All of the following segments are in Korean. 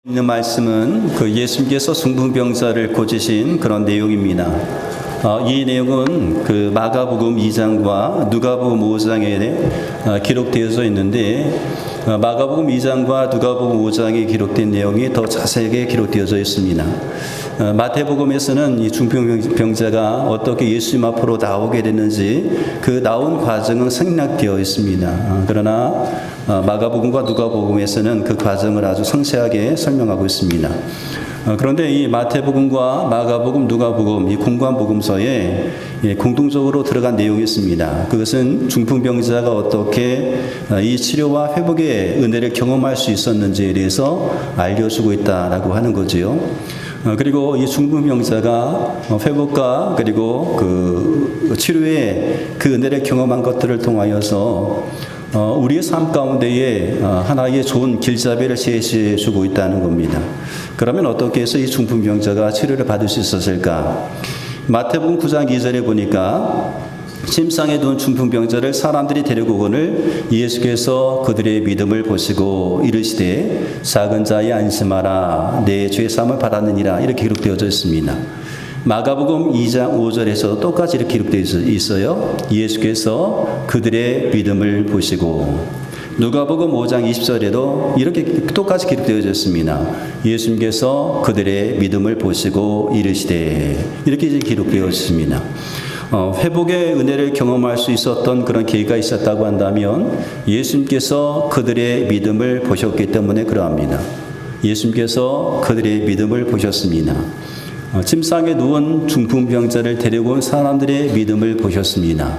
있는 말씀은 그 예수님께서 중풍병자를 고치신 그런 내용입니다. 이 내용은 그 마가복음 2장과 누가복음 5장에 기록되어져 있는데 마가복음 2장과 누가복음 5장에 기록된 내용이 더 자세하게 기록되어져 있습니다. 마태복음에서는 이 중풍병자가 어떻게 예수님 앞으로 나오게 됐는지 그 나온 과정은 생략되어 있습니다. 그러나 마가복음과 누가복음에서는 그 과정을 아주 상세하게 설명하고 있습니다. 그런데 이 마태복음과 마가복음, 누가복음 이 공관복음서에 공통적으로 들어간 내용이 있습니다. 그것은 중풍병자가 어떻게 이 치료와 회복의 은혜를 경험할 수 있었는지에 대해서 알려주고 있다라고 하는 거지요. 그리고 이 중풍병자가 회복과 그리고 그 치료의 그 은혜를 경험한 것들을 통하여서 우리의 삶 가운데에 하나의 좋은 길잡이를 제시해 주고 있다는 겁니다. 그러면 어떻게 해서 이 중풍병자가 치료를 받을 수 있었을까? 마태복음 9장 2절에 보니까 침상에 누운 중풍병자를 사람들이 데리고 오거늘 예수께서 그들의 믿음을 보시고 이르시되 작은 자여 안심하라 내 죄 사함을 받았느니라 이렇게 기록되어져 있습니다. 마가복음 2장 5절에서 똑같이 이렇게 기록되어 있어요. 예수께서 그들의 믿음을 보시고 누가복음 5장 20절에도 이렇게 똑같이 기록되어져 있습니다. 예수님께서 그들의 믿음을 보시고 이르시되 이렇게 기록되어 있습니다. 회복의 은혜를 경험할 수 있었던 그런 계기가 있었다고 한다면 예수님께서 그들의 믿음을 보셨기 때문에 그러합니다. 예수님께서 그들의 믿음을 보셨습니다. 침상에 누운 중풍병자를 데리고 온 사람들의 믿음을 보셨습니다.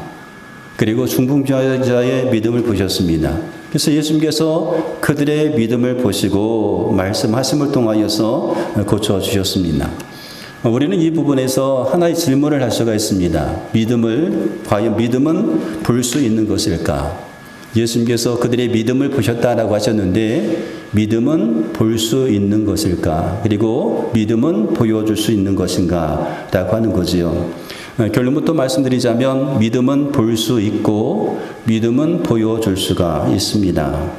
그리고 중풍병자의 믿음을 보셨습니다. 그래서 예수님께서 그들의 믿음을 보시고 말씀하심을 통하여서 고쳐주셨습니다. 우리는 이 부분에서 하나의 질문을 할 수가 있습니다. 과연 믿음은 볼 수 있는 것일까? 예수님께서 그들의 믿음을 보셨다라고 하셨는데 믿음은 볼 수 있는 것일까? 그리고 믿음은 보여줄 수 있는 것인가? 라고 하는 거지요. 결론부터 말씀드리자면 믿음은 볼 수 있고 믿음은 보여줄 수가 있습니다.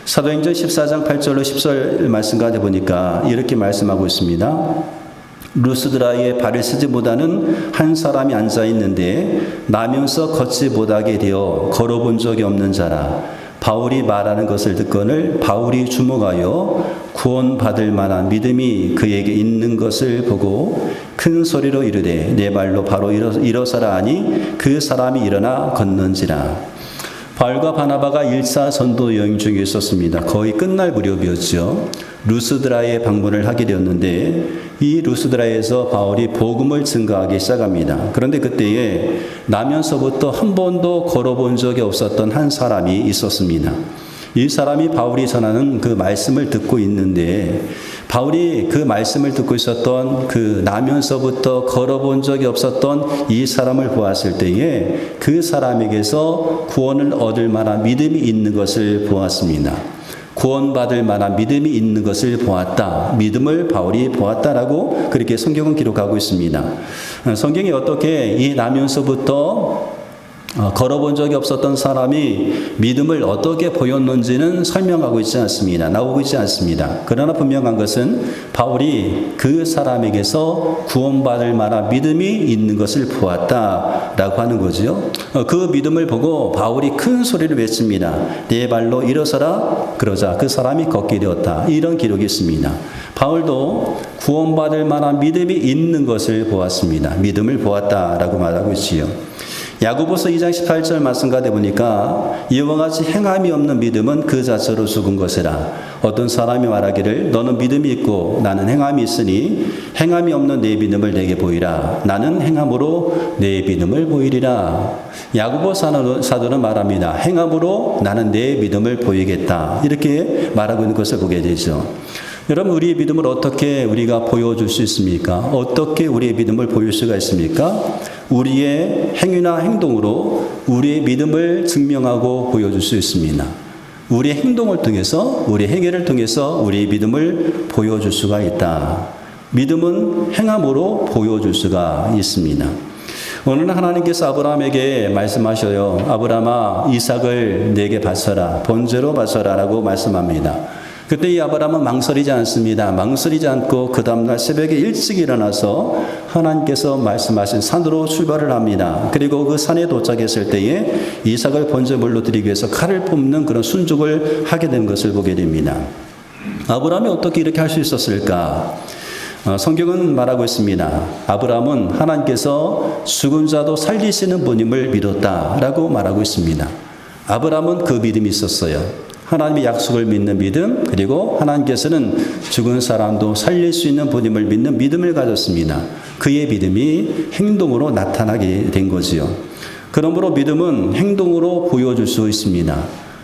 사도행전 14장 8절로 10절 말씀 가운데 보니까 이렇게 말씀하고 있습니다. 루스드라의 발을 쓰지 못하는 한 사람이 앉아 있는데 나면서 걷지 못하게 되어 걸어본 적이 없는 자라. 바울이 말하는 것을 듣거늘 바울이 주목하여 구원받을 만한 믿음이 그에게 있는 것을 보고 큰 소리로 이르되 내 발로 바로 일어서라 하니 그 사람이 일어나 걷는지라. 바울과 바나바가 1차 전도 여행 중에 있었습니다. 거의 끝날 무렵이었죠. 루스드라에 방문을 하게 되었는데 이 루스드라에서 바울이 복음을 증거하기 시작합니다. 그런데 그때에 나면서부터 한 번도 걸어본 적이 없었던 한 사람이 있었습니다. 이 사람이 바울이 전하는 그 말씀을 듣고 있는데 바울이 그 말씀을 듣고 있었던 그 나면서부터 걸어본 적이 없었던 이 사람을 보았을 때에 그 사람에게서 구원을 얻을 만한 믿음이 있는 것을 보았습니다. 구원받을 만한 믿음이 있는 것을 보았다. 믿음을 바울이 보았다라고 그렇게 성경은 기록하고 있습니다. 성경이 어떻게 이 나면서부터 걸어본 적이 없었던 사람이 믿음을 어떻게 보였는지는 설명하고 있지 않습니다. 나오고 있지 않습니다. 그러나 분명한 것은 바울이 그 사람에게서 구원받을 만한 믿음이 있는 것을 보았다라고 하는 거죠. 그 믿음을 보고 바울이 큰 소리를 외칩니다. 내 발로 일어서라. 그러자 그 사람이 걷게 되었다. 이런 기록이 있습니다. 바울도 구원받을 만한 믿음이 있는 것을 보았습니다. 믿음을 보았다라고 말하고 있지요. 야고보서 2장 18절 말씀 가운데 보니까 이와 같이 행함이 없는 믿음은 그 자체로 죽은 것이라. 어떤 사람이 말하기를 너는 믿음이 있고 나는 행함이 있으니 행함이 없는 내 믿음을 내게 보이라. 나는 행함으로 내 믿음을 보이리라. 야고보 사도는 말합니다. 행함으로 나는 내 믿음을 보이겠다. 이렇게 말하고 있는 것을 보게 되죠. 여러분, 우리의 믿음을 어떻게 우리가 보여줄 수 있습니까? 어떻게 우리의 믿음을 보일 수가 있습니까? 우리의 행위나 행동으로 우리의 믿음을 증명하고 보여줄 수 있습니다. 우리의 행동을 통해서, 우리의 행위를 통해서 우리의 믿음을 보여줄 수가 있다. 믿음은 행함으로 보여줄 수가 있습니다. 오늘 하나님께서 아브라함에게 말씀하셔요. 아브라함아, 이삭을 내게 바쳐라. 번제로 바쳐라 라고 말씀합니다. 그때 이 아브라함은 망설이지 않습니다. 망설이지 않고 그 다음날 새벽에 일찍 일어나서 하나님께서 말씀하신 산으로 출발을 합니다. 그리고 그 산에 도착했을 때에 이삭을 번제물로 드리기 위해서 칼을 뽑는 그런 순종을 하게 된 것을 보게 됩니다. 아브라함이 어떻게 이렇게 할 수 있었을까? 성경은 말하고 있습니다. 아브라함은 하나님께서 죽은 자도 살리시는 분임을 믿었다라고 말하고 있습니다. 아브라함은 그 믿음이 있었어요. 하나님의 약속을 믿는 믿음, 그리고 하나님께서는 죽은 사람도 살릴 수 있는 분임을 믿는 믿음을 가졌습니다. 그의 믿음이 행동으로 나타나게 된 거지요. 그러므로 믿음은 행동으로 보여줄 수 있습니다.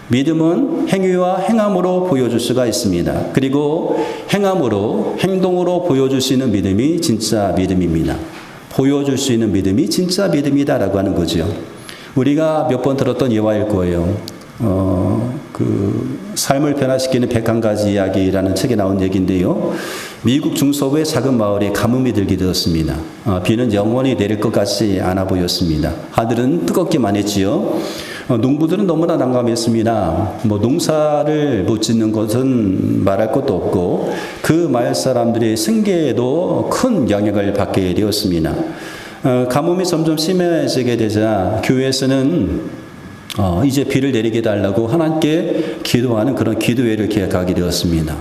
믿음은 행위와 행함으로 보여줄 수가 있습니다. 그리고 행함으로, 행동으로 보여줄 수 있는 믿음이 진짜 믿음입니다. 보여줄 수 있는 믿음이 진짜 믿음이다라고 하는 거죠. 우리가 몇 번 들었던 예화일 거예요. 삶을 변화시키는 101가지 이야기라는 책에 나온 얘기인데요. 미국 중서부의 작은 마을에 가뭄이 들게 되었습니다. 비는 영원히 내릴 것 같지 않아 보였습니다. 하늘은 뜨겁기만 했지요. 농부들은 너무나 난감했습니다. 농사를 못 짓는 것은 말할 것도 없고 그 마을 사람들의 생계에도 큰 영향을 받게 되었습니다. 가뭄이 점점 심해지게 되자 교회에서는 이제 비를 내리게 달라고 하나님께 기도하는 그런 기도회를 기획하게 되었습니다.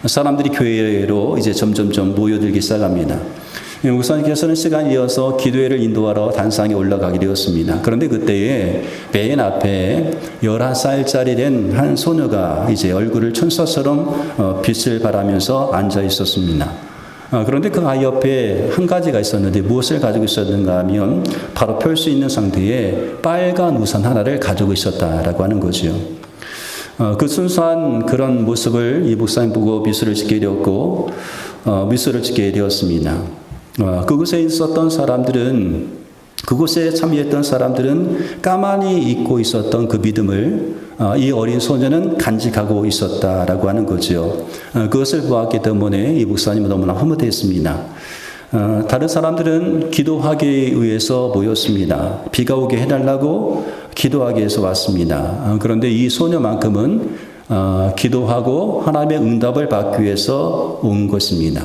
사람들이 교회로 이제 점점점 모여들기 시작합니다. 목사님께서는 시간이 이어서 기도회를 인도하러 단상에 올라가게 되었습니다. 그런데 그때에 맨 앞에 11살짜리 된 한 소녀가 이제 얼굴을 천사처럼 빛을 발하면서 앉아 있었습니다. 그런데 그 아이 옆에 한 가지가 있었는데 무엇을 가지고 있었는가 하면 바로 펼 수 있는 상태에 빨간 우산 하나를 가지고 있었다라고 하는 거죠. 그 순수한 그런 모습을 이 목사님 보고 미소를 짓게 되었고 미소를 짓게 되었습니다. 그곳에 있었던 사람들은, 그곳에 참여했던 사람들은 가만히 잊고 있었던 그 믿음을 이 어린 소녀는 간직하고 있었다라고 하는 거죠. 그것을 보았기 때문에 이 목사님은 너무나 허무했습니다. 다른 사람들은 기도하기 위해서 모였습니다. 비가 오게 해달라고 기도하기 위해서 왔습니다. 그런데 이 소녀만큼은 기도하고 하나님의 응답을 받기 위해서 온 것입니다.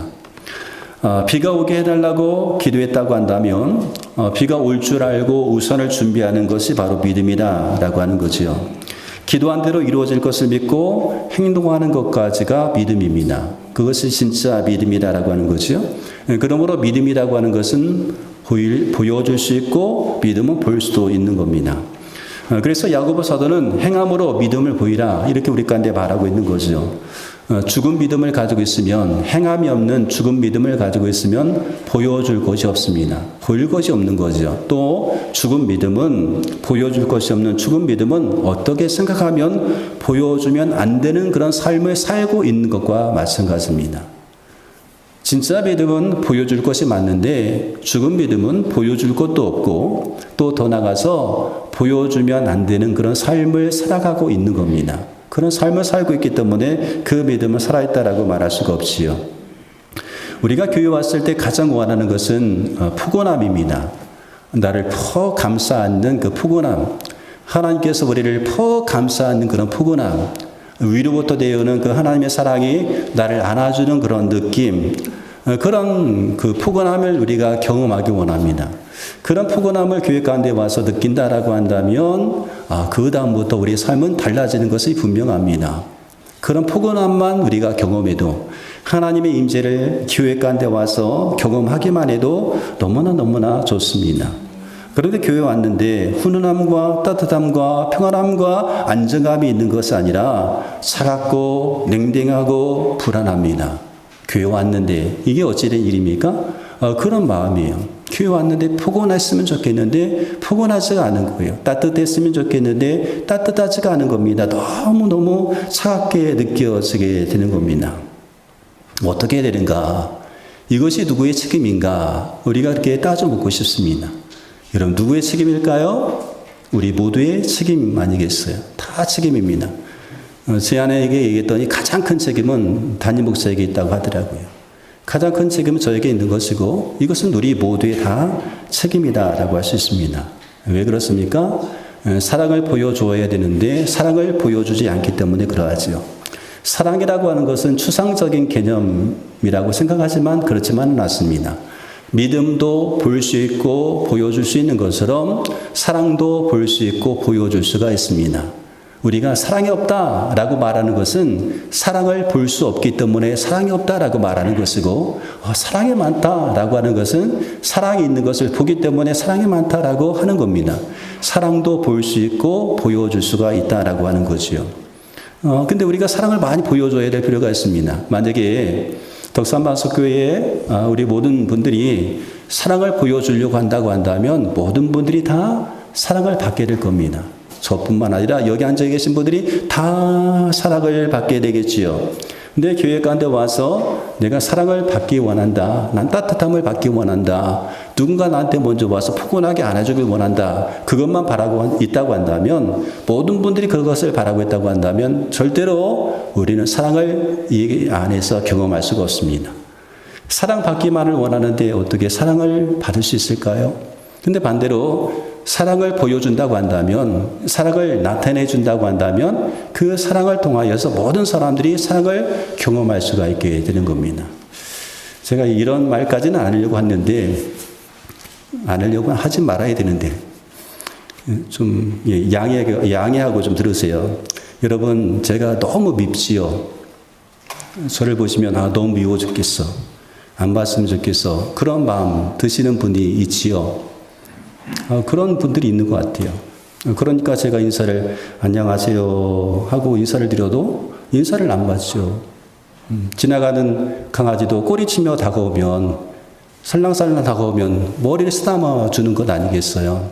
비가 오게 해달라고 기도했다고 한다면 비가 올 줄 알고 우산을 준비하는 것이 바로 믿음이다라고 하는 거죠. 기도한 대로 이루어질 것을 믿고 행동하는 것까지가 믿음입니다. 그것이 진짜 믿음이다라고 하는 거죠. 그러므로 믿음이라고 하는 것은 보여줄 수 있고 믿음은 볼 수도 있는 겁니다. 그래서 야고보 사도는 행함으로 믿음을 보이라 이렇게 우리 가운데 말하고 있는 거죠. 죽은 믿음을 가지고 있으면, 행함이 없는 죽은 믿음을 가지고 있으면 보여줄 것이 없습니다. 보일 것이 없는 거죠. 또 죽은 믿음은, 보여줄 것이 없는 죽은 믿음은 어떻게 생각하면 보여주면 안 되는 그런 삶을 살고 있는 것과 마찬가지입니다. 진짜 믿음은 보여줄 것이 맞는데 죽은 믿음은 보여줄 것도 없고 또 더 나가서 보여주면 안 되는 그런 삶을 살아가고 있는 겁니다. 그런 삶을 살고 있기 때문에 그 믿음은 살아있다라고 말할 수가 없지요. 우리가 교회 왔을 때 가장 원하는 것은 푸근함입니다. 나를 퍽 감싸 안는 그 푸근함, 하나님께서 우리를 퍽 감싸 안는 그런 푸근함, 위로부터 내어오는 그 하나님의 사랑이 나를 안아주는 그런 느낌, 그런 그 푸근함을 우리가 경험하기 원합니다. 그런 푸근함을 교회 가운데 와서 느낀다라고 한다면 그 다음부터 우리의 삶은 달라지는 것이 분명합니다. 그런 푸근함만 우리가 경험해도, 하나님의 임재를 교회 가운데 와서 경험하기만 해도 너무나 좋습니다. 그런데 교회 왔는데 훈훈함과 따뜻함과 평안함과 안정감이 있는 것이 아니라 차갑고 냉랭하고 불안합니다. 교회 왔는데 이게 어찌된 일입니까? 그런 마음이에요. 교회 왔는데 포근했으면 좋겠는데 포근하지가 않은 거예요. 따뜻했으면 좋겠는데 따뜻하지가 않은 겁니다. 너무너무 차갑게 느껴지게 되는 겁니다. 어떻게 해야 되는가? 이것이 누구의 책임인가? 우리가 그렇게 따져 묻고 싶습니다. 여러분, 누구의 책임일까요? 우리 모두의 책임 아니겠어요? 다 책임입니다. 제 아내에게 얘기했더니 가장 큰 책임은 담임 목사에게 있다고 하더라고요. 가장 큰 책임은 저에게 있는 것이고 이것은 우리 모두의 다 책임이다라고 할 수 있습니다. 왜 그렇습니까? 사랑을 보여줘야 되는데 사랑을 보여주지 않기 때문에 그러하지요. 사랑이라고 하는 것은 추상적인 개념이라고 생각하지만 그렇지만은 않습니다. 믿음도 볼 수 있고 보여줄 수 있는 것처럼 사랑도 볼 수 있고 보여줄 수가 있습니다. 우리가 사랑이 없다라고 말하는 것은 사랑을 볼 수 없기 때문에 사랑이 없다라고 말하는 것이고, 사랑이 많다라고 하는 것은 사랑이 있는 것을 보기 때문에 사랑이 많다라고 하는 겁니다. 사랑도 볼 수 있고 보여줄 수가 있다라고 하는 거지요. 근데 우리가 사랑을 많이 보여줘야 될 필요가 있습니다. 만약에 덕산방석교회에 우리 모든 분들이 사랑을 보여주려고 한다고 한다면 모든 분들이 다 사랑을 받게 될 겁니다. 저뿐만 아니라 여기 앉아 계신 분들이 다 사랑을 받게 되겠지요. 내 교회 가운데 와서 내가 사랑을 받기 원한다. 난 따뜻함을 받기 원한다. 누군가 나한테 먼저 와서 포근하게 안아주길 원한다. 그것만 바라고 있다고 한다면, 모든 분들이 그것을 바라고 있다고 한다면 절대로 우리는 사랑을 이 안에서 경험할 수가 없습니다. 사랑받기만을 원하는데 어떻게 사랑을 받을 수 있을까요? 근데 반대로 사랑을 보여준다고 한다면, 사랑을 나타내준다고 한다면 그 사랑을 통하여서 모든 사람들이 사랑을 경험할 수가 있게 되는 겁니다. 제가 이런 말까지는 안 하려고 했는데, 안 하려고 하지 말아야 되는데 좀 양해하고 좀 들으세요. 여러분, 제가 너무 밉지요. 저를 보시면 너무 미워 죽겠어. 안 봤으면 좋겠어. 그런 마음 드시는 분이 있지요. 그런 분들이 있는 것 같아요. 그러니까 제가 인사를 안녕하세요 하고 인사를 드려도 인사를 안 받죠. 지나가는 강아지도 꼬리치며 다가오면, 살랑살랑 다가오면 머리를 쓰다마 주는 것 아니겠어요?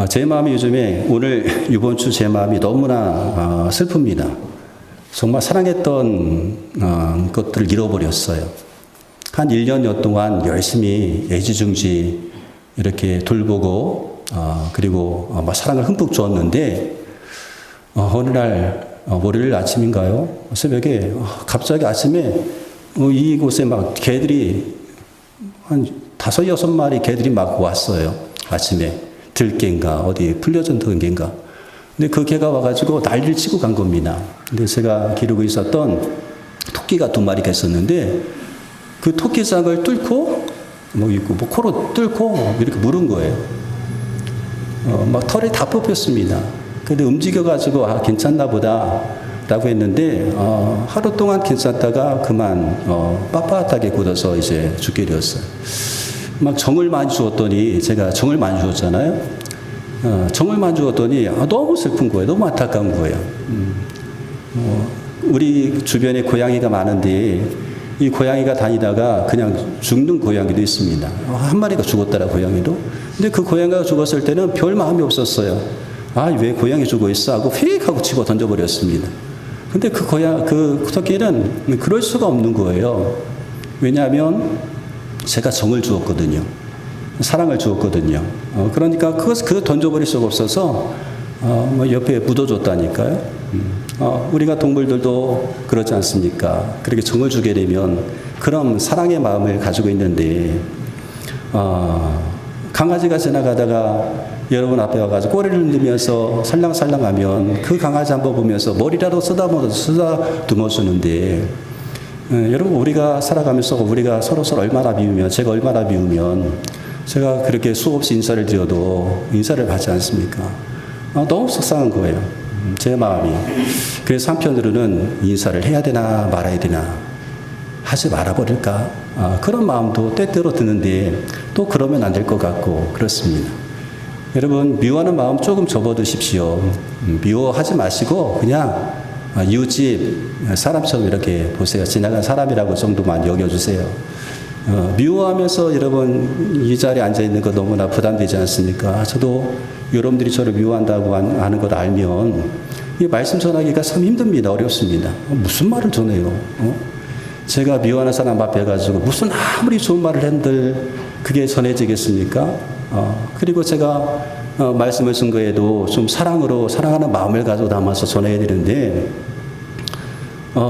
제 마음이 요즘에, 오늘 이번 주 제 마음이 너무나 슬픕니다. 정말 사랑했던 것들을 잃어버렸어요. 한 1년여 동안 열심히 애지중지 이렇게 돌보고 그리고 사랑을 흠뻑 주었는데, 어느 날 월요일 아침인가요? 새벽에 갑자기 아침에 이곳에 막 개들이 한 5-6마리 개들이 막 왔어요. 아침에 들개인가 어디 풀려진 개인가. 근데 그 개가 와가지고 난리를 치고 간 겁니다. 근데 제가 기르고 있었던 토끼가 2마리가 있었는데, 그 토끼장을 뚫고 코로 뚫고 이렇게 물은 거예요. 막 털이 다 뽑혔습니다. 근데 움직여가지고 괜찮나 보다 라고 했는데, 하루 동안 괜찮다가 그만 빳빳하게 굳어서 이제 죽게 되었어요. 막 정을 많이 주었더니, 제가 정을 많이 주었잖아요. 정을 많이 주었더니 너무 슬픈 거예요. 너무 안타까운 거예요. 우리 주변에 고양이가 많은데 이 고양이가 다니다가 그냥 죽는 고양이도 있습니다. 한 마리가 죽었더라, 고양이도. 근데 그 고양이가 죽었을 때는 별 마음이 없었어요. 왜 고양이 죽어 있어? 하고 휙 하고 치고 던져버렸습니다. 근데 그 토끼는 그럴 수가 없는 거예요. 왜냐하면 제가 정을 주었거든요. 사랑을 주었거든요. 그러니까 그걸 던져버릴 수가 없어서 옆에 묻어줬다니까요. 우리가 동물들도 그렇지 않습니까? 그렇게 정을 주게 되면 그런 사랑의 마음을 가지고 있는데, 강아지가 지나가다가 여러분 앞에 와가지고 꼬리를 흔들면서 살랑살랑하면 그 강아지 한번 보면서 머리라도 쓰다듬어 주는데, 여러분, 우리가 살아가면서 우리가 서로 얼마나 미우면, 제가 얼마나 미우면 제가 그렇게 수없이 인사를 드려도 인사를 받지 않습니까? 너무 속상한 거예요, 제 마음이. 그래서 한편으로는 인사를 해야 되나 말아야 되나, 하지 말아버릴까, 그런 마음도 때때로 드는데 또 그러면 안 될 것 같고 그렇습니다. 여러분, 미워하는 마음 조금 접어두십시오. 미워하지 마시고 그냥 이웃집 사람처럼 이렇게 보세요. 지나간 사람이라고 정도만 여겨주세요. 미워하면서 여러분 이 자리에 앉아있는 거 너무나 부담되지 않습니까? 저도 여러분들이 저를 미워한다고 하는 걸 알면 이 말씀 전하기가 참 힘듭니다. 어렵습니다. 무슨 말을 전해요? 제가 미워하는 사람 앞에 가지고 무슨 아무리 좋은 말을 한들 그게 전해지겠습니까? 그리고 제가 말씀을 쓴 거에도 좀 사랑하는 마음을 가지고 담아서 전해야 되는데,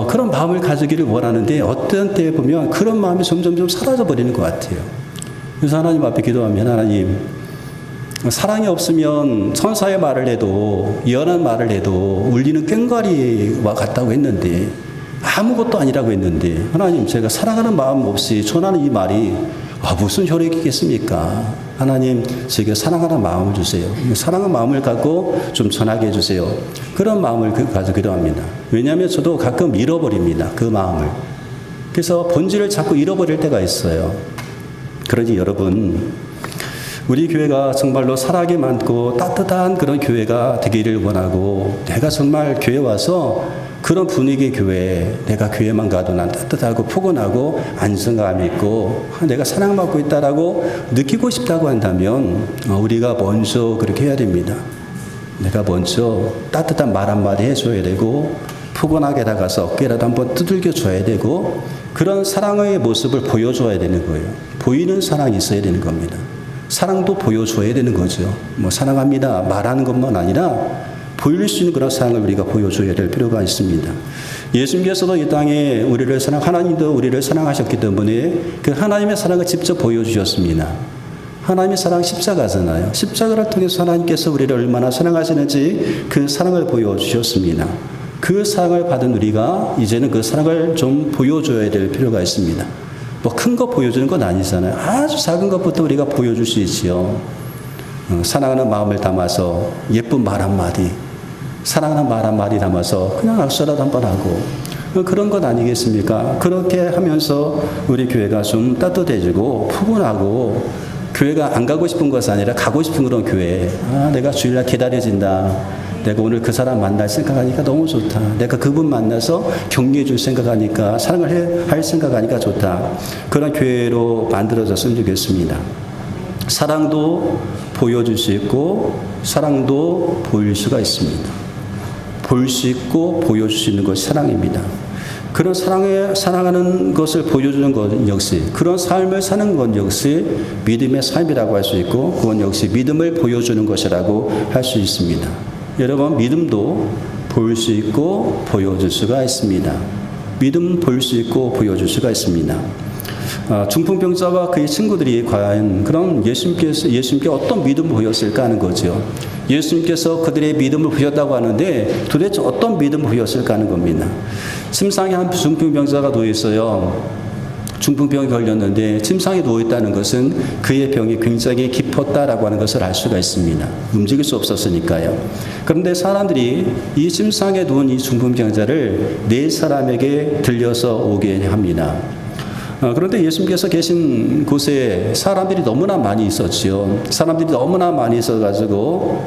그런 마음을 가지기를 원하는데 어떤 때에 보면 그런 마음이 점점 사라져 버리는 것 같아요. 그래서 하나님 앞에 기도하면, 하나님, 사랑이 없으면 천사의 말을 해도 예언한 말을 해도 울리는 꽹과리와 같다고 했는데 아무것도 아니라고 했는데 하나님 제가 사랑하는 마음 없이 전하는 이 말이 무슨 효력이 있겠습니까? 하나님 제게 사랑하는 마음을 주세요. 사랑하는 마음을 갖고 좀 전하게 해주세요. 그런 마음을 가지고 기도합니다. 왜냐하면 저도 가끔 잃어버립니다. 그 마음을. 그래서 본질을 자꾸 잃어버릴 때가 있어요. 그러니 여러분 우리 교회가 정말로 사랑이 많고 따뜻한 그런 교회가 되기를 원하고 내가 정말 교회 와서 그런 분위기의 교회, 내가 교회만 가도 난 따뜻하고 포근하고 안정감이 있고 내가 사랑받고 있다라고 느끼고 싶다고 한다면 우리가 먼저 그렇게 해야 됩니다. 내가 먼저 따뜻한 말 한마디 해줘야 되고 포근하게 다가서 어깨라도 한번 두들겨 줘야 되고 그런 사랑의 모습을 보여줘야 되는 거예요. 보이는 사랑이 있어야 되는 겁니다. 사랑도 보여줘야 되는 거죠. 사랑합니다 말하는 것만 아니라 보일 수 있는 그런 사랑을 우리가 보여줘야 될 필요가 있습니다. 예수님께서도 이 땅에 우리를 하나님도 우리를 사랑하셨기 때문에 그 하나님의 사랑을 직접 보여주셨습니다. 하나님의 사랑 십자가잖아요. 십자가를 통해서 하나님께서 우리를 얼마나 사랑하시는지 그 사랑을 보여주셨습니다. 그 사랑을 받은 우리가 이제는 그 사랑을 좀 보여줘야 될 필요가 있습니다. 큰 거 보여주는 건 아니잖아요. 아주 작은 것부터 우리가 보여줄 수 있지요. 사랑하는 마음을 담아서 예쁜 말 한마디, 사랑하는 말 한마디 담아서 그냥 악수라도 한번 하고 그런 것 아니겠습니까? 그렇게 하면서 우리 교회가 좀 따뜻해지고 포근하고 교회가 안 가고 싶은 것이 아니라 가고 싶은 그런 교회. 내가 주일날 기다려진다. 내가 오늘 그 사람 만날 생각하니까 너무 좋다. 내가 그분 만나서 격려해 줄 생각하니까 사랑을 할 생각하니까 좋다. 그런 교회로 만들어졌으면 좋겠습니다. 사랑도 보여줄 수 있고 사랑도 보일 수가 있습니다. 볼 수 있고 보여줄 수 있는 것이 사랑입니다. 그런 사랑하는 것을 보여주는 것 역시 그런 삶을 사는 것 역시 믿음의 삶이라고 할 수 있고 그건 역시 믿음을 보여주는 것이라고 할 수 있습니다. 여러분 믿음도 볼 수 있고 보여줄 수가 있습니다. 믿음 볼 수 있고 보여줄 수가 있습니다. 중풍병자와 그의 친구들이 과연 그런 예수님께 어떤 믿음을 보였을까 하는 거죠. 예수님께서 그들의 믿음을 보였다고 하는데 도대체 어떤 믿음을 보였을까 하는 겁니다. 침상에 한 중풍병자가 누워 있어요. 중풍병이 걸렸는데 침상에 누워있다는 것은 그의 병이 굉장히 깊었다라고 하는 것을 알 수가 있습니다. 움직일 수 없었으니까요. 그런데 사람들이 이 침상에 누운 이 중풍병자를 네 사람에게 들려서 오게 합니다. 그런데 예수님께서 계신 곳에 사람들이 너무나 많이 있었지요. 사람들이 너무나 많이 있어가지고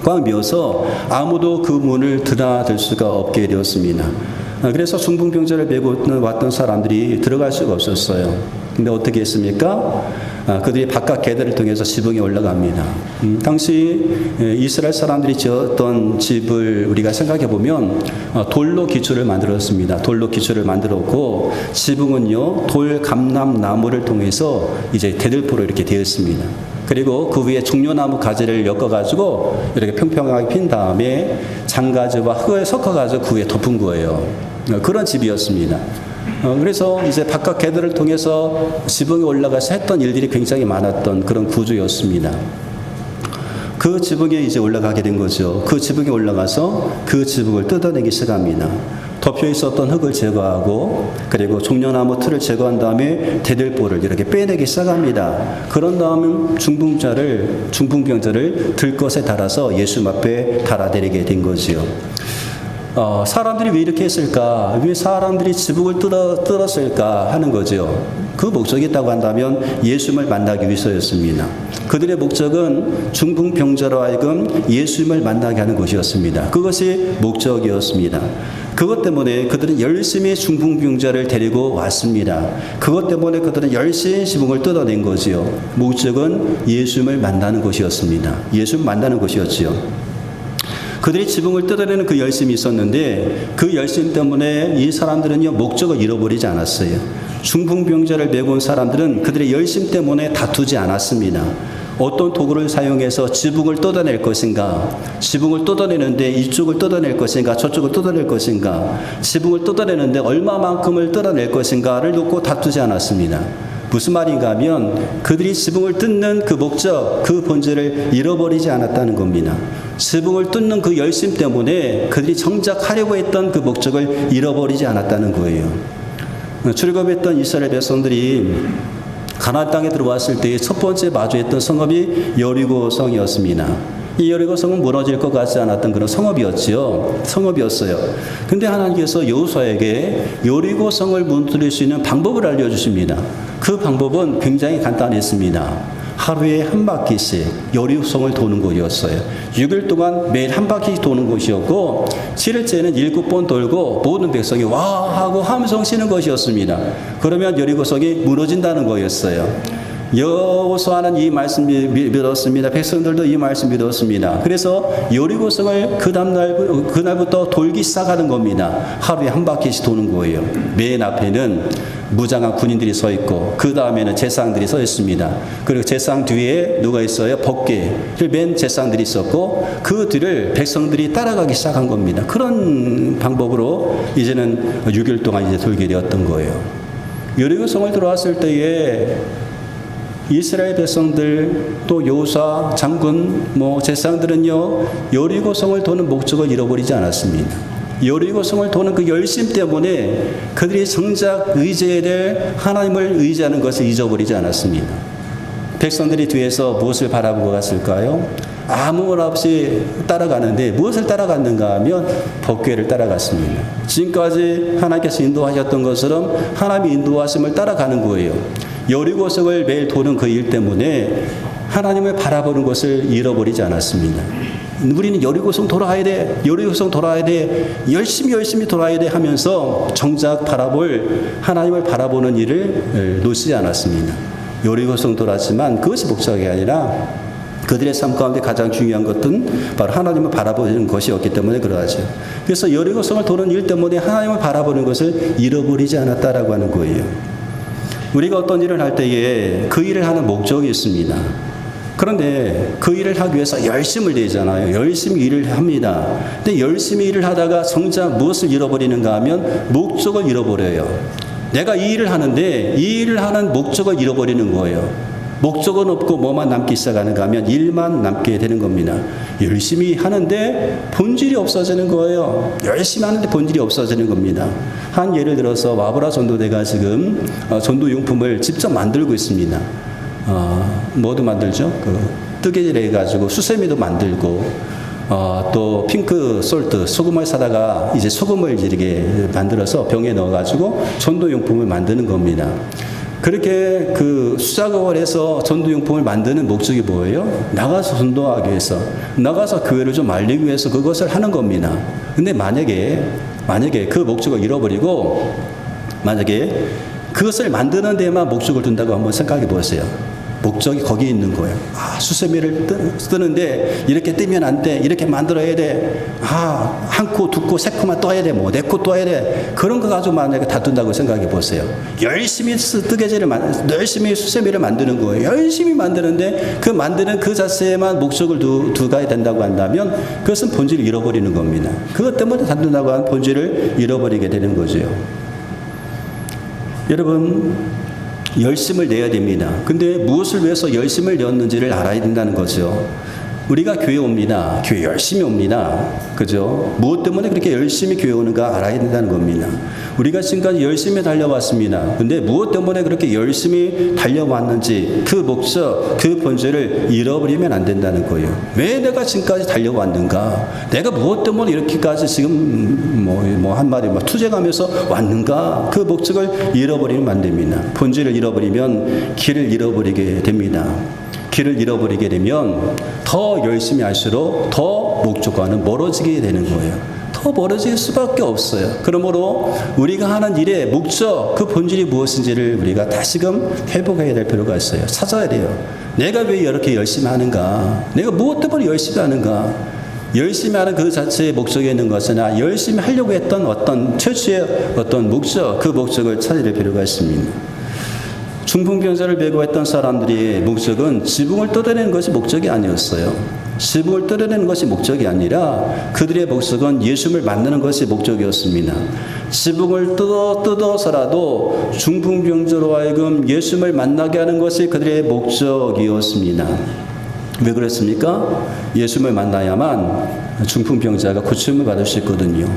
꽉 메어서 아무도 그 문을 드나들 수가 없게 되었습니다. 그래서 중풍병자를 메고 왔던 사람들이 들어갈 수가 없었어요. 근데 어떻게 했습니까? 그들이 바깥 계단을 통해서 지붕에 올라갑니다. 당시 이스라엘 사람들이 지었던 집을 우리가 생각해 보면 돌로 기초를 만들었습니다. 돌로 기초를 만들었고 지붕은요 돌 감람나무를 통해서 이제 대들보로 이렇게 되어 있습니다. 그리고 그 위에 종려나무 가지를 엮어가지고 이렇게 평평하게 핀 다음에 장가지와 흙을 섞어가지고 그 위에 덮은 거예요. 그런 집이었습니다. 그래서 이제 바깥 계단을 통해서 지붕에 올라가서 했던 일들이 굉장히 많았던 그런 구조였습니다. 그 지붕에 이제 올라가게 된 거죠. 그 지붕에 올라가서 그 지붕을 뜯어내기 시작합니다. 덮여 있었던 흙을 제거하고 그리고 종려나무 틀을 제거한 다음에 대들보를 이렇게 빼내기 시작합니다. 그런 다음에 중풍병자를 들것에 달아서 예수 앞에 달아드리게 된 거지요. 사람들이 왜 이렇게 했을까? 왜 사람들이 지붕을 뜯었을까 하는 거죠. 그 목적이 있다고 한다면 예수님을 만나기 위해서였습니다. 그들의 목적은 중풍병자로 하여금 예수님을 만나게 하는 것이었습니다. 그것이 목적이었습니다. 그것 때문에 그들은 열심히 중풍병자를 데리고 왔습니다. 그것 때문에 그들은 열심히 지붕을 뜯어낸 거지요. 목적은 예수님을 만나는 것이었습니다. 예수님을 만나는 것이었지요. 그들이 지붕을 뜯어내는 그 열심이 있었는데 그 열심 때문에 이 사람들은요 목적을 잃어버리지 않았어요. 중풍병자를 메고 온 사람들은 그들의 열심 때문에 다투지 않았습니다. 어떤 도구를 사용해서 지붕을 뜯어낼 것인가, 지붕을 뜯어내는데 이쪽을 뜯어낼 것인가, 저쪽을 뜯어낼 것인가, 지붕을 뜯어내는데 얼마만큼을 뜯어낼 것인가를 놓고 다투지 않았습니다. 무슨 말인가 하면 그들이 지붕을 뜯는 그 목적, 그 본질을 잃어버리지 않았다는 겁니다. 지붕을 뜯는 그 열심 때문에 그들이 정작 하려고 했던 그 목적을 잃어버리지 않았다는 거예요. 출애굽했던 이스라엘 백성들이 가나안 땅에 들어왔을 때의 첫 번째 마주했던 성읍이 여리고 성이었습니다. 이 여리고 성은 무너질 것 같지 않았던 그런 성읍이었어요. 근데 하나님께서 여호수아에게 여리고 성을 무너뜨릴 수 있는 방법을 알려주십니다. 그 방법은 굉장히 간단했습니다. 하루에 한 바퀴씩 여리고 성을 도는 곳이었어요. 6일 동안 매일 한 바퀴 도는 곳이었고 7일째는 7번 돌고 모든 백성이 와 하고 함성 치는 것이었습니다. 그러면 여리고 성이 무너진다는 거였어요. 여호수아는 이 말씀 믿었습니다. 백성들도 이 말씀 믿었습니다. 그래서 여리고 성을 그날부터 돌기 시작하는 겁니다. 하루에 한 바퀴씩 도는 거예요. 맨 앞에는 무장한 군인들이 서 있고 그 다음에는 제사장들이 서 있습니다. 그리고 제사장 뒤에 누가 있어요? 법궤를 맨 제사장들이 있었고 그 뒤를 백성들이 따라가기 시작한 겁니다. 그런 방법으로 이제는 6일 동안 이제 돌게 되었던 거예요. 여리고 성을 들어왔을 때에 이스라엘 백성들 또 여호수아 장군 제사장들은요 여리고 성을 도는 목적을 잃어버리지 않았습니다. 여리고 성을 도는 그 열심 때문에 그들이 정작 의지해야 될 하나님을 의지하는 것을 잊어버리지 않았습니다. 백성들이 뒤에서 무엇을 바라보고 갔을까요? 아무 말 없이 따라가는데 무엇을 따라갔는가 하면 법궤를 따라갔습니다. 지금까지 하나님께서 인도하셨던 것처럼 하나님의 인도하심을 따라가는 거예요. 여리고 성을 매일 도는 그 일 때문에 하나님을 바라보는 것을 잃어버리지 않았습니다. 우리는 여리고성 돌아야 돼. 여리고성 돌아야 돼. 열심히 돌아야 돼 하면서 정작 하나님을 바라보는 일을 놓치지 않았습니다. 여리고성 돌았지만 그것이 목적이 아니라 그들의 삶 가운데 가장 중요한 것은 바로 하나님을 바라보는 것이었기 때문에 그러하죠. 그래서 여리고성을 도는 일 때문에 하나님을 바라보는 것을 잃어버리지 않았다라고 하는 거예요. 우리가 어떤 일을 할 때에 그 일을 하는 목적이 있습니다. 그런데 그 일을 하기 위해서 열심을 내잖아요. 열심히 일을 합니다. 근데 열심히 일을 하다가 정작 무엇을 잃어버리는가 하면 목적을 잃어버려요. 내가 이 일을 하는데 이 일을 하는 목적을 잃어버리는 거예요. 목적은 없고 뭐만 남기 시작하는가 하면 일만 남게 되는 겁니다. 열심히 하는데 본질이 없어지는 거예요. 열심히 하는데 본질이 없어지는 겁니다. 한 예를 들어서 와브라 전도대가 지금 전도용품을 직접 만들고 있습니다. 뭐도 만들죠? 뜨개질 해가지고 수세미도 만들고 또 핑크 솔트 소금을 사다가 이제 소금을 이렇게 만들어서 병에 넣어가지고 전도용품을 만드는 겁니다. 그렇게 그 수작업을 해서 전도용품을 만드는 목적이 뭐예요? 나가서 전도하기 위해서, 나가서 교회를 좀 알리기 위해서 그것을 하는 겁니다. 근데 만약에 그 목적을 잃어버리고 만약에 그것을 만드는 데만 목적을 둔다고 한번 생각해 보세요. 목적이 거기에 있는 거예요. 수세미를 뜨는데 이렇게 뜨면 안 돼. 이렇게 만들어야 돼. 한 코, 두 코, 세 코만 떠야 돼. 네 코 떠야 돼. 그런 거 가지고 만약에 다툰다고 생각해 보세요. 열심히 열심히 수세미를 만드는 거예요. 열심히 만드는데 그 만드는 그 자체에만 목적을 두가야 된다고 한다면 그것은 본질을 잃어버리는 겁니다. 그것 때문에 다툰다고 하는 본질을 잃어버리게 되는 거죠. 여러분, 열심을 내야 됩니다. 근데 무엇을 위해서 열심을 내었는지를 알아야 된다는 거죠. 우리가 교회 옵니다. 교회 열심히 옵니다. 그죠? 무엇 때문에 그렇게 열심히 교회 오는가 알아야 된다는 겁니다. 우리가 지금까지 열심히 달려왔습니다. 근데 무엇 때문에 그렇게 열심히 달려왔는지 그 목적, 그 본질을 잃어버리면 안 된다는 거예요. 왜 내가 지금까지 달려왔는가? 내가 무엇 때문에 이렇게까지 지금 한마디 투쟁하면서 왔는가? 그 목적을 잃어버리면 안 됩니다. 본질을 잃어버리면 길을 잃어버리게 됩니다. 길을 잃어버리게 되면 더 열심히 할수록 더 목적과는 멀어지게 되는 거예요. 더 멀어질 수밖에 없어요. 그러므로 우리가 하는 일의 목적, 그 본질이 무엇인지를 우리가 다시금 회복해야 될 필요가 있어요. 찾아야 돼요. 내가 왜 이렇게 열심히 하는가? 내가 무엇 때문에 열심히 하는가? 열심히 하는 그 자체의 목적에 있는 것이나 열심히 하려고 했던 어떤 최초의 어떤 목적, 그 목적을 찾아야 될 필요가 있습니다. 중풍병자를 메고 했던 사람들의 목적은 지붕을 뜯어내는 것이 목적이 아니었어요. 지붕을 뜯어내는 것이 목적이 아니라 그들의 목적은 예수님을 만나는 것이 목적이었습니다. 지붕을 뜯어서라도 중풍병자로 하여금 예수님을 만나게 하는 것이 그들의 목적이었습니다. 왜 그랬습니까? 예수님을 만나야만 중풍병자가 고침을 받을 수 있거든요.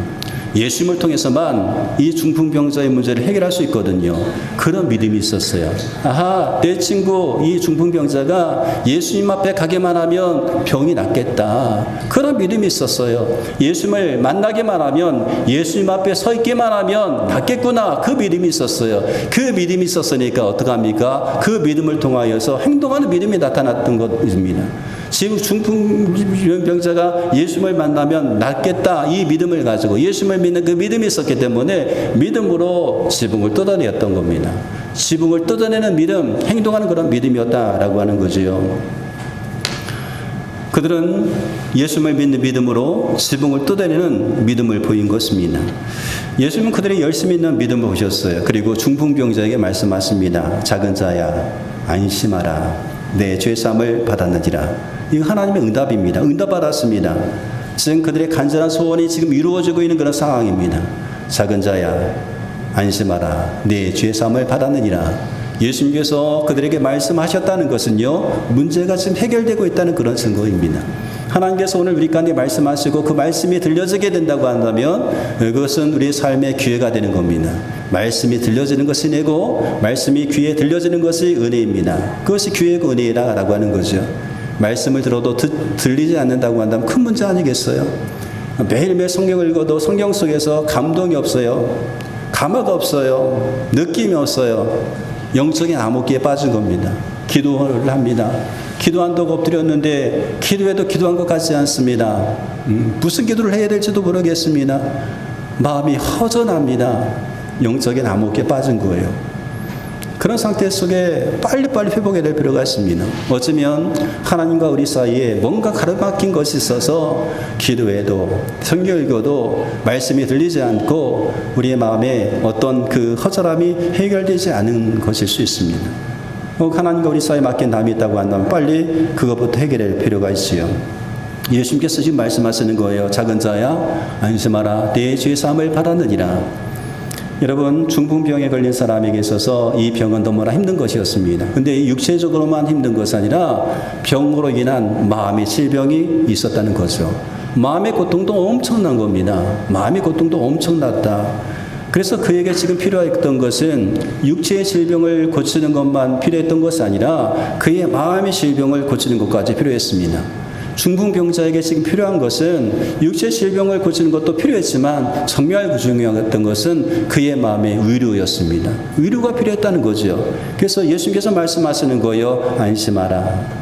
예수님을 통해서만 이 중풍병자의 문제를 해결할 수 있거든요. 그런 믿음이 있었어요. 아하, 내 친구 이 중풍병자가 예수님 앞에 가기만 하면 병이 낫겠다. 그런 믿음이 있었어요. 예수님을 만나기만 하면, 예수님 앞에 서 있기만 하면 낫겠구나. 그 믿음이 있었어요. 그 믿음이 있었으니까 어떡합니까? 그 믿음을 통하여서 행동하는 믿음이 나타났던 것입니다. 지금 중풍병자가 예수님을 만나면 낫겠다, 이 믿음을 가지고 예수님을 믿는 그 믿음이 있었기 때문에 믿음으로 지붕을 뜯어내었던 겁니다. 지붕을 뜯어내는 믿음, 행동하는 그런 믿음이었다라고 하는 거지요. 그들은 예수님을 믿는 믿음으로 지붕을 뜯어내는 믿음을 보인 것입니다. 예수님은 그들의 열심히 있는 믿음을 보셨어요. 그리고 중풍병자에게 말씀하십니다. 작은 자야, 안심하라. 내 죄사함을 받았느니라. 이거 하나님의 응답입니다. 응답받았습니다. 지금 그들의 간절한 소원이 지금 이루어지고 있는 그런 상황입니다. 작은 자야, 안심하라. 내 죄사함을 받았느니라. 예수님께서 그들에게 말씀하셨다는 것은요, 문제가 지금 해결되고 있다는 그런 증거입니다. 하나님께서 오늘 우리 가운데 말씀하시고 그 말씀이 들려지게 된다고 한다면 그것은 우리의 삶의 기회가 되는 겁니다. 말씀이 들려지는 것이 은혜고 말씀이 귀에 들려지는 것이 은혜입니다. 그것이 기회고 은혜라고 하는 거죠. 말씀을 들어도 들리지 않는다고 한다면 큰 문제 아니겠어요? 매일매일 성경을 읽어도 성경 속에서 감동이 없어요. 감화가 없어요. 느낌이 없어요. 영적인 암흑기에 빠진 겁니다. 기도를 합니다. 기도한다고 엎드렸는데 기도해도 기도한 것 같지 않습니다. 무슨 기도를 해야 될지도 모르겠습니다. 마음이 허전합니다. 영적인 암흑기에 빠진 거예요. 그런 상태 속에 빨리빨리 회복해야 될 필요가 있습니다. 어쩌면 하나님과 우리 사이에 뭔가 가로막힌 것이 있어서 기도해도 성경 읽어도 말씀이 들리지 않고 우리의 마음에 어떤 그 허전함이 해결되지 않은 것일 수 있습니다. 하나님과 우리 사이에 맡긴 담이 있다고 한다면 빨리 그것부터 해결할 필요가 있지요. 예수님께서 지금 말씀하시는 거예요. 작은 자야, 안심하라. 내 죄사함을 받았느니라. 여러분, 중풍병에 걸린 사람에게 있어서 이 병은 너무나 힘든 것이었습니다. 근데 육체적으로만 힘든 것이 아니라 병으로 인한 마음의 질병이 있었다는 거죠. 마음의 고통도 엄청난 겁니다. 마음의 고통도 엄청났다. 그래서 그에게 지금 필요했던 것은 육체의 질병을 고치는 것만 필요했던 것이 아니라 그의 마음의 질병을 고치는 것까지 필요했습니다. 중풍병자에게 지금 필요한 것은 육체 질병을 고치는 것도 필요했지만 정말 중요했던 것은 그의 마음의 위로였습니다. 위로가 필요했다는 거죠. 그래서 예수님께서 말씀하시는 거예요. 안심하라.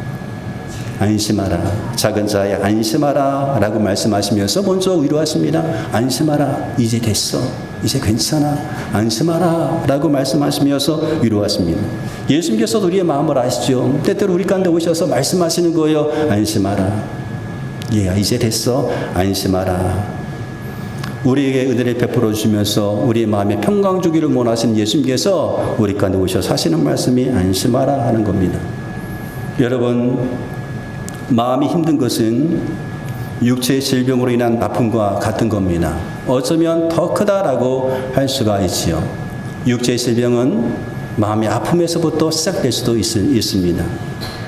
안심하라. 작은 자야, 안심하라 라고 말씀하시면서 먼저 위로하십니다. 안심하라. 이제 됐어. 이제 괜찮아. 안심하라 라고 말씀하시면서 위로하십니다. 예수님께서도 우리의 마음을 아시죠. 때때로 우리 가운데 오셔서 말씀하시는 거예요. 안심하라. 예, 이제 됐어. 안심하라. 우리에게 은혜를 베풀어 주시면서 우리의 마음에 평강 주기를 원하시는 예수님께서 우리 가운데 오셔서 하시는 말씀이 안심하라 하는 겁니다. 여러분, 마음이 힘든 것은 육체의 질병으로 인한 아픔과 같은 겁니다. 어쩌면 더 크다라고 할 수가 있지요. 육체의 질병은 마음의 아픔에서부터 시작될 수도 있습니다.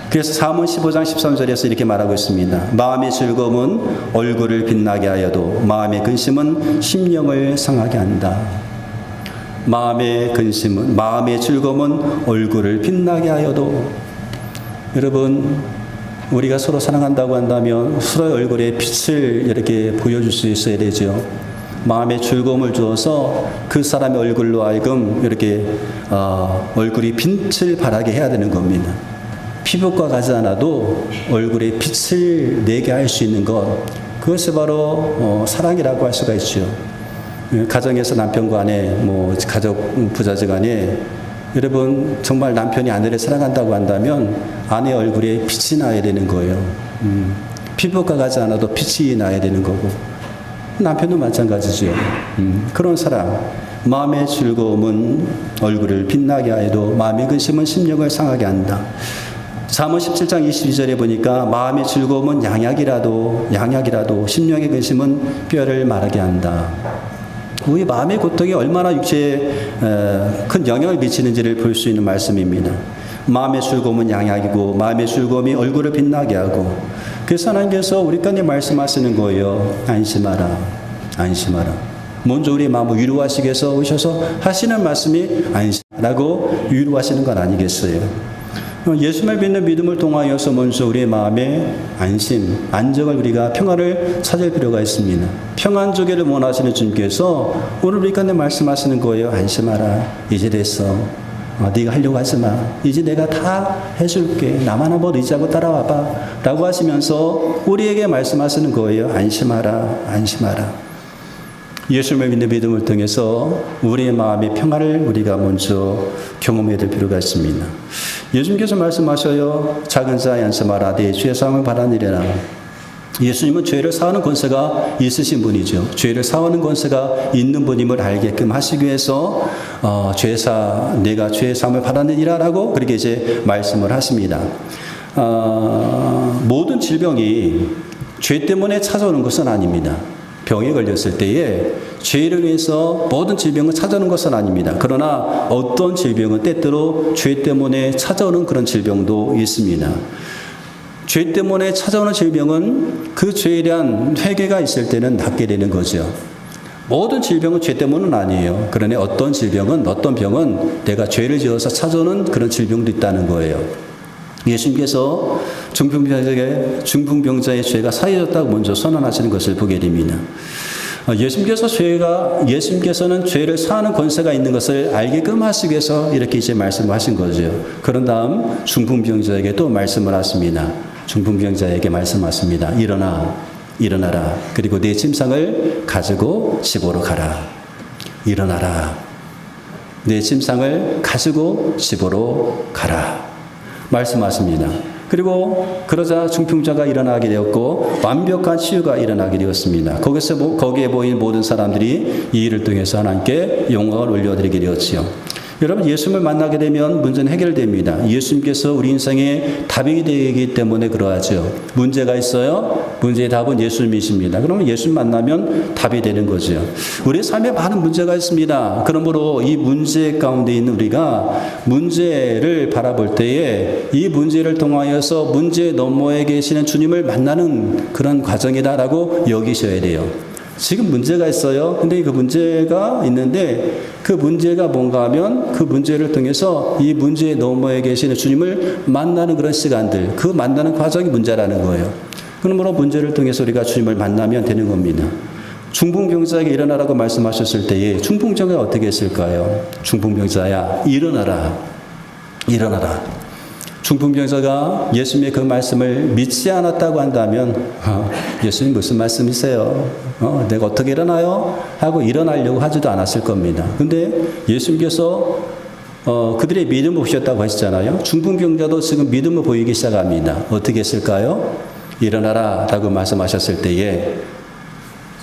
그래서 사문 15장 13절에서 이렇게 말하고 있습니다. 마음의 즐거움은 얼굴을 빛나게 하여도 마음의 근심은 심령을 상하게 한다. 마음의 근심은, 마음의 즐거움은 얼굴을 빛나게 하여도. 여러분, 우리가 서로 사랑한다고 한다면 서로의 얼굴에 빛을 이렇게 보여줄 수 있어야 되죠. 마음의 즐거움을 주어서 그 사람의 얼굴로 하여금 이렇게 얼굴이 빛을 발하게 해야 되는 겁니다. 피부과 가지 않아도 얼굴에 빛을 내게 할 수 있는 것, 그것이 바로 사랑이라고 할 수가 있죠. 가정에서 남편과 아내, 가족 부자직 간에 여러분, 정말 남편이 아내를 사랑한다고 한다면 아내 얼굴에 빛이 나야 되는 거예요. 피부과 가지 않아도 빛이 나야 되는 거고, 남편도 마찬가지죠. 그런 사랑. 마음의 즐거움은 얼굴을 빛나게 하여도 마음의 근심은 심령을 상하게 한다. 잠언 17장 22절에 보니까 마음의 즐거움은 양약이라도 심령의 근심은 뼈를 마르게 한다. 우리 마음의 고통이 얼마나 육체에 큰 영향을 미치는지를 볼 수 있는 말씀입니다. 마음의 즐거움은 양약이고 마음의 즐거움이 얼굴을 빛나게 하고, 그래서 하나님께서 우리 가운데 말씀하시는 거예요. 안심하라. 먼저 우리 마음을 위로하시기 위해서 오셔서 하시는 말씀이 안심하라고 위로하시는 건 아니겠어요? 예수를 믿는 믿음을 통하여서 먼저 우리의 마음에 안정을 우리가 평안을 찾을 필요가 있습니다. 평안 조개를 원하시는 주님께서 오늘 우리 가운데 말씀하시는 거예요. 안심하라. 이제 됐어. 네가 하려고 하지 마. 이제 내가 다 해줄게. 나만 한번 의지하고 따라와봐. 라고 하시면서 우리에게 말씀하시는 거예요. 안심하라. 예수를 믿는 믿음을 통해서 우리의 마음의 평안을 우리가 먼저 경험해야 될 필요가 있습니다. 예수님께서 말씀하셔요. 작은 자야 안심하라. 네 죄 사함을 받아내리라. 예수님은 죄를 사하는 권세가 있으신 분이죠. 죄를 사하는 권세가 있는 분임을 알게끔 하시기 위해서 내가 죄 사함을 받아내리라라고 그렇게 이제 말씀을 하십니다. 모든 질병이 죄 때문에 찾아오는 것은 아닙니다. 병에 걸렸을 때에 죄를 위해서 모든 질병을 찾아오는 것은 아닙니다. 그러나 어떤 질병은 때때로 죄 때문에 찾아오는 그런 질병도 있습니다. 죄 때문에 찾아오는 질병은 그 죄에 대한 회개가 있을 때는 낫게 되는 거죠. 모든 질병은 죄 때문은 아니에요. 그러나 어떤 병은 내가 죄를 지어서 찾아오는 그런 질병도 있다는 거예요. 예수님께서 중풍병자의 죄가 사해졌다고 먼저 선언하시는 것을 보게 됩니다. 예수님께서는 죄를 사하는 권세가 있는 것을 알게끔 하시기 위해서 이렇게 이제 말씀을 하신 거죠. 그런 다음 중풍병자에게 또 말씀을 하십니다. 중풍병자에게 말씀하십니다. 일어나라. 그리고 내 침상을 가지고 집으로 가라. 일어나라. 내 침상을 가지고 집으로 가라. 말씀하십니다. 그리고 그러자 중풍자가 일어나게 되었고 완벽한 치유가 일어나게 되었습니다. 거기에 모인 모든 사람들이 이 일을 통해서 하나님께 영광을 올려드리게 되었지요. 여러분, 예수님을 만나게 되면 문제는 해결됩니다. 예수님께서 우리 인생의 답이 되기 때문에 그러하죠. 문제가 있어요? 문제의 답은 예수님이십니다. 그러면 예수님 만나면 답이 되는 거죠. 우리의 삶에 많은 문제가 있습니다. 그러므로 이 문제 가운데 있는 우리가 문제를 바라볼 때에 이 문제를 통하여서 문제 너머에 계시는 주님을 만나는 그런 과정이다라고 여기셔야 돼요. 지금 문제가 있어요. 근데 그 문제가 있는데 그 문제가 뭔가 하면 그 문제를 통해서 이 문제의 너머에 계시는 주님을 만나는 그런 시간들, 그 만나는 과정이 문제라는 거예요. 그러므로 문제를 통해서 우리가 주님을 만나면 되는 겁니다. 중풍병자에게 일어나라고 말씀하셨을 때에 중풍병자가 어떻게 했을까요? 중풍병자야, 일어나라. 중풍병자가 예수님의 그 말씀을 믿지 않았다고 한다면 예수님 무슨 말씀이세요? 내가 어떻게 일어나요? 하고 일어나려고 하지도 않았을 겁니다. 근데 예수님께서 그들의 믿음을 보셨다고 하시잖아요. 중풍병자도 지금 믿음을 보이기 시작합니다. 어떻게 했을까요? 일어나라 라고 말씀하셨을 때에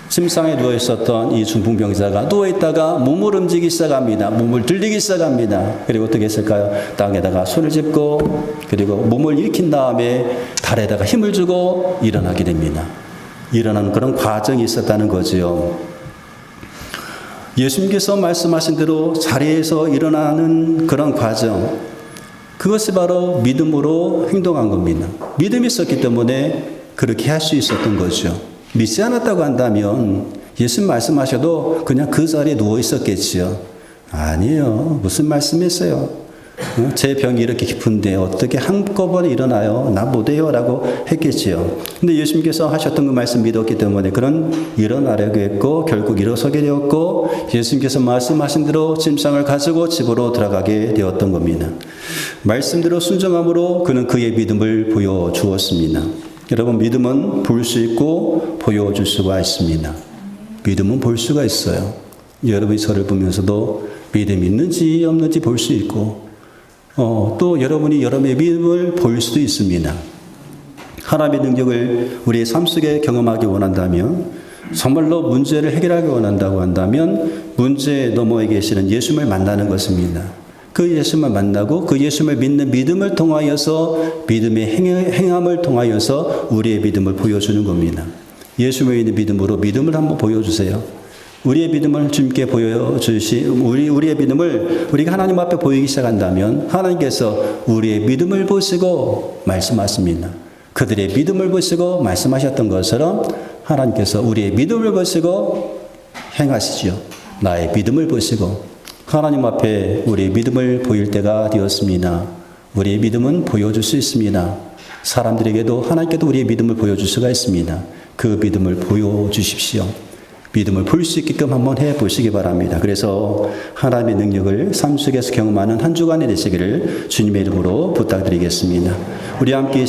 침상에 누워있었던 이 중풍병자가 누워있다가 몸을 움직이기 시작합니다. 몸을 들리기 시작합니다. 그리고 어떻게 했을까요? 땅에다가 손을 짚고 그리고 몸을 일으킨 다음에 발에다가 힘을 주고 일어나게 됩니다. 일어나는 그런 과정이 있었다는 거지요. 예수님께서 말씀하신 대로 자리에서 일어나는 그런 과정, 그것이 바로 믿음으로 행동한 겁니다. 믿음이 있었기 때문에 그렇게 할 수 있었던 거죠. 믿지 않았다고 한다면 예수님 말씀하셔도 그냥 그 자리에 누워 있었겠지요. 아니에요. 무슨 말씀이세요? 제 병이 이렇게 깊은데 어떻게 한꺼번에 일어나요? 나 못해요. 라고 했겠지요. 근데 예수님께서 하셨던 그 말씀 믿었기 때문에 그런 일어나려고 했고 결국 일어서게 되었고 예수님께서 말씀하신 대로 침상을 가지고 집으로 들어가게 되었던 겁니다. 말씀대로 순종함으로 그는 그의 믿음을 보여주었습니다. 여러분, 믿음은 볼 수 있고 보여줄 수가 있습니다. 믿음은 볼 수가 있어요. 여러분이 저를 보면서도 믿음이 있는지 없는지 볼 수 있고 또 여러분이 여러분의 믿음을 볼 수도 있습니다. 하나님의 능력을 우리의 삶 속에 경험하기 원한다면 정말로 문제를 해결하기 원한다고 한다면 문제 너머에 계시는 예수님을 만나는 것입니다. 그 예수님을 만나고 그 예수님을 믿는 믿음을 통하여서 믿음의 행함을 통하여서 우리의 믿음을 보여주는 겁니다. 예수님에 있는 믿음으로 믿음을 한번 보여주세요. 우리의 믿음을 주님께 우리의 믿음을 우리가 하나님 앞에 보이기 시작한다면 하나님께서 우리의 믿음을 보시고 말씀하십니다. 그들의 믿음을 보시고 말씀하셨던 것처럼 하나님께서 우리의 믿음을 보시고 행하시죠. 나의 믿음을 보시고 하나님 앞에 우리의 믿음을 보일 때가 되었습니다. 우리의 믿음은 보여줄 수 있습니다. 사람들에게도 하나님께도 우리의 믿음을 보여줄 수가 있습니다. 그 믿음을 보여주십시오. 믿음을 볼 수 있게끔 한번 해보시기 바랍니다. 그래서 하나님의 능력을 삶 속에서 경험하는 한 주간이 되시기를 주님의 이름으로 부탁드리겠습니다. 우리 함께